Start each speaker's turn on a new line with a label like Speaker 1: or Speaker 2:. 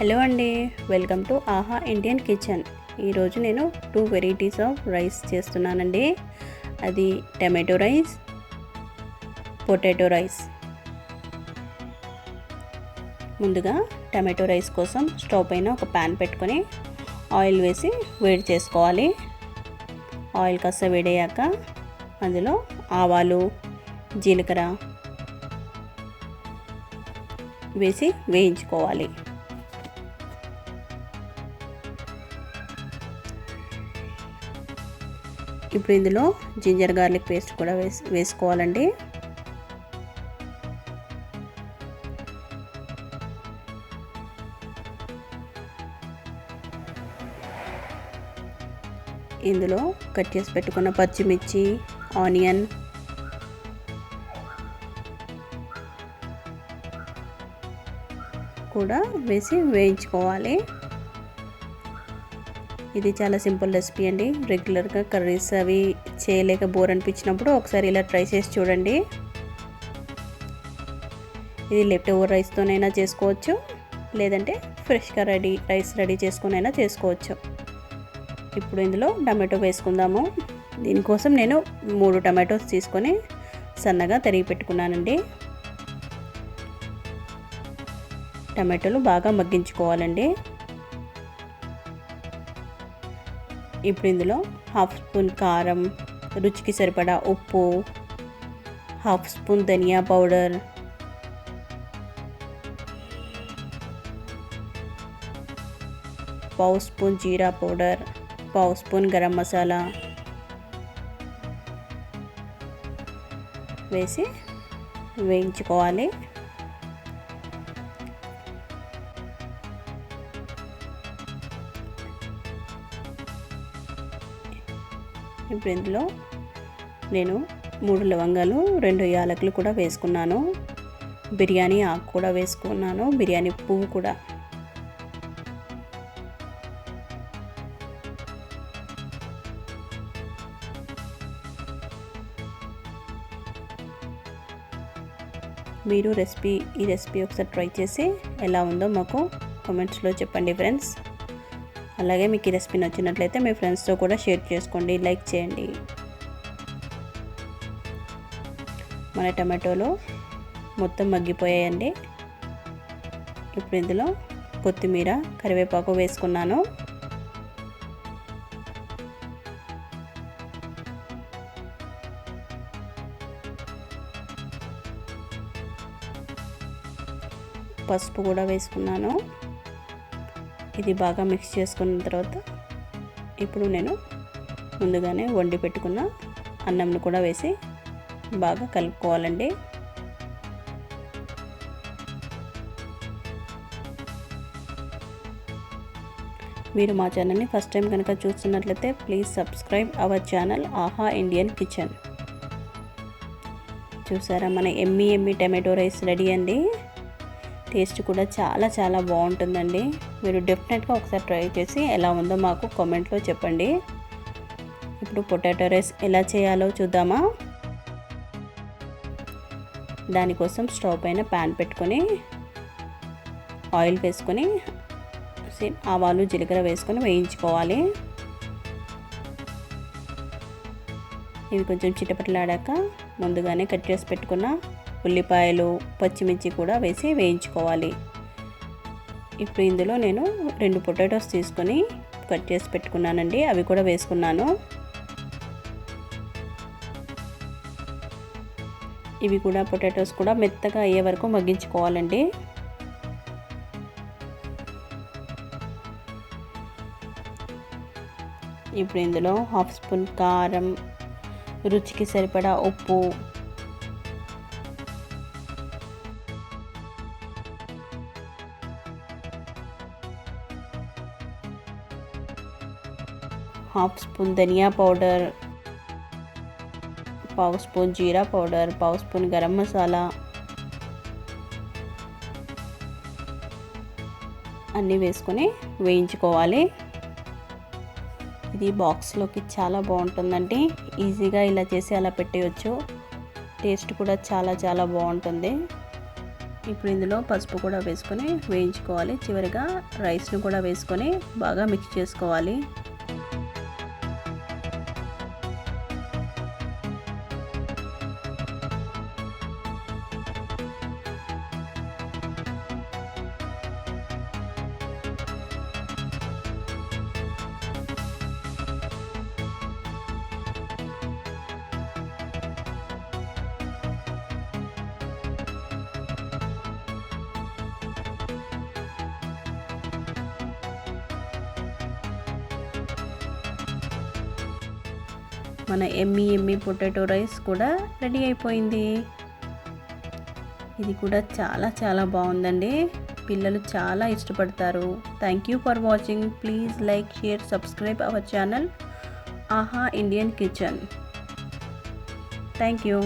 Speaker 1: Hello అండి, welcome to ఆహా Indian kitchen. ఈరోజు నేను 2 వెరైటీస్ ఆఫ్ రైస్ చేస్తున్నానండి. అది టమాటో రైస్, పొటాటో రైస్. ముందుగా టమాటో రైస్ కోసం స్టవ్ పైన ఒక ప్యాన్ పెట్టుకొని ఆయిల్ వేసి వేడి చేసుకోవాలి. ఆయిల్ కాస్త వేడయ్యాక అందులో ఆవాలు, జీలకర్ర వేసి వేయించుకోవాలి. ఇప్పుడు ఇందులో జింజర్ గార్లిక్ పేస్ట్ కూడా వేసుకోవాలండి. ఇందులో కట్ చేసి పెట్టుకున్న పచ్చిమిర్చి, ఆనియన్, కూడా వేసి వేయించుకోవాలి. ఇది చాలా సింపుల్ రెసిపీ అండి. రెగ్యులర్గా కర్రీస్ అవి చేయలేక బోర్ అనిపించినప్పుడు ఒకసారి ఇలా ట్రై చేసి చూడండి. ఇది లెఫ్ట్ ఓవర్ రైస్తోనైనా చేసుకోవచ్చు, లేదంటే ఫ్రెష్గా రైస్ రెడీ చేసుకునైనా చేసుకోవచ్చు. ఇప్పుడు ఇందులో టమాటో వేసుకుందాము. దీనికోసం నేను 3 టమాటోస్ తీసుకొని సన్నగా తరిగి పెట్టుకున్నానండి. టమాటోలు బాగా మగ్గించుకోవాలండి. ఇప్పుడు ఇందులో 1/2 స్పూన్ కారం, రుచికి సరిపడా ఉప్పు, 1/2 స్పూన్ ధనియా పౌడర్, పావు స్పూన్ జీరా పౌడర్, పావు స్పూన్ గరం మసాలా వేసి వేయించుకోవాలి. ఇప్పుడు ఇందులో నేను 3 లవంగాలు, 2 యాలకులు కూడా వేసుకున్నాను. బిర్యానీ ఆకు కూడా వేసుకున్నాను, బిర్యానీ పువ్వు కూడా. మీరు ఈ రెసిపీ ఒకసారి ట్రై చేసి ఎలా ఉందో మాకు కామెంట్స్లో చెప్పండి ఫ్రెండ్స్. అలాగే మీకు ఈ రెసిపీ నచ్చినట్లయితే మీ ఫ్రెండ్స్తో కూడా షేర్ చేసుకోండి, లైక్ చేయండి. మన టమాటోలు మొత్తం మగ్గిపోయాయండి. ఇప్పుడు ఇందులో కొత్తిమీర, కరివేపాకు వేసుకున్నాను. పసుపు కూడా వేసుకున్నాను. ఇది బాగా మిక్స్ చేసుకున్న తర్వాత ఇప్పుడు నేను ముందుగానే వండి పెట్టుకున్న అన్నంను కూడా వేసి బాగా కలుపుకోవాలండి. మీరు మా ఛానల్ని ఫస్ట్ టైం కనుక చూస్తున్నట్లయితే ప్లీజ్ సబ్స్క్రైబ్ అవర్ ఛానల్ ఆహా ఇండియన్ కిచెన్. చూసారా, మన ఎమ్మి టమాటో రైస్ రెడీ అండి. టేస్ట్ కూడా చాలా బాగుంటుందండి. మీరు డెఫినెట్గా ఒకసారి ట్రై చేసి ఎలా ఉందో మాకు కామెంట్లో చెప్పండి. ఇప్పుడు పొటాటో రైస్ ఎలా చేయాలో చూద్దామా. దానికోసం స్టవ్ పైన ప్యాన్ పెట్టుకొని ఆయిల్ వేసుకొని ఆవాలు, జీలకర్ర వేసుకొని వేయించుకోవాలి. ఇవి కొంచెం చిటపటలాడాక ముందుగానే కట్ చేసి పెట్టుకున్న ఉల్లిపాయలు, పచ్చిమిర్చి కూడా వేసి వేయించుకోవాలి. ఇప్పుడు ఇందులో నేను 2 పొటాటోస్ తీసుకొని కట్ చేసి పెట్టుకున్నానండి, అవి కూడా వేసుకున్నాను. ఇవి కూడా పొటాటోస్ కూడా మెత్తగా అయ్యే వరకు మగ్గించుకోవాలండి. ఇప్పుడు ఇందులో 1/2 స్పూన్ కారం, రుచికి సరిపడా ఉప్పు, హాఫ్ స్పూన్ ధనియా పౌడర్, పావు స్పూన్ జీరా పౌడర్, పావు స్పూన్ గరం మసాలా అన్నీ వేసుకొని వేయించుకోవాలి. ఇది బాక్స్లోకి చాలా బాగుంటుందండి. ఈజీగా ఇలా చేసి అలా పెట్టేయచ్చు. టేస్ట్ కూడా చాలా బాగుంటుంది. ఇప్పుడు ఇందులో పసుపు కూడా వేసుకొని వేయించుకోవాలి. చివరిగా రైస్ను కూడా వేసుకొని బాగా మిక్స్ చేసుకోవాలి. మన ఎమ్మీ పొటాటో రైస్ కూడా రెడీ అయిపోయింది. ఇది కూడా చాలా బాగుందండి. పిల్లలు చాలా ఇష్టపడతారు. Thank you for watching. Please like, share, subscribe our channel ఆహా ఇండియన్ కిచెన్. Thank you.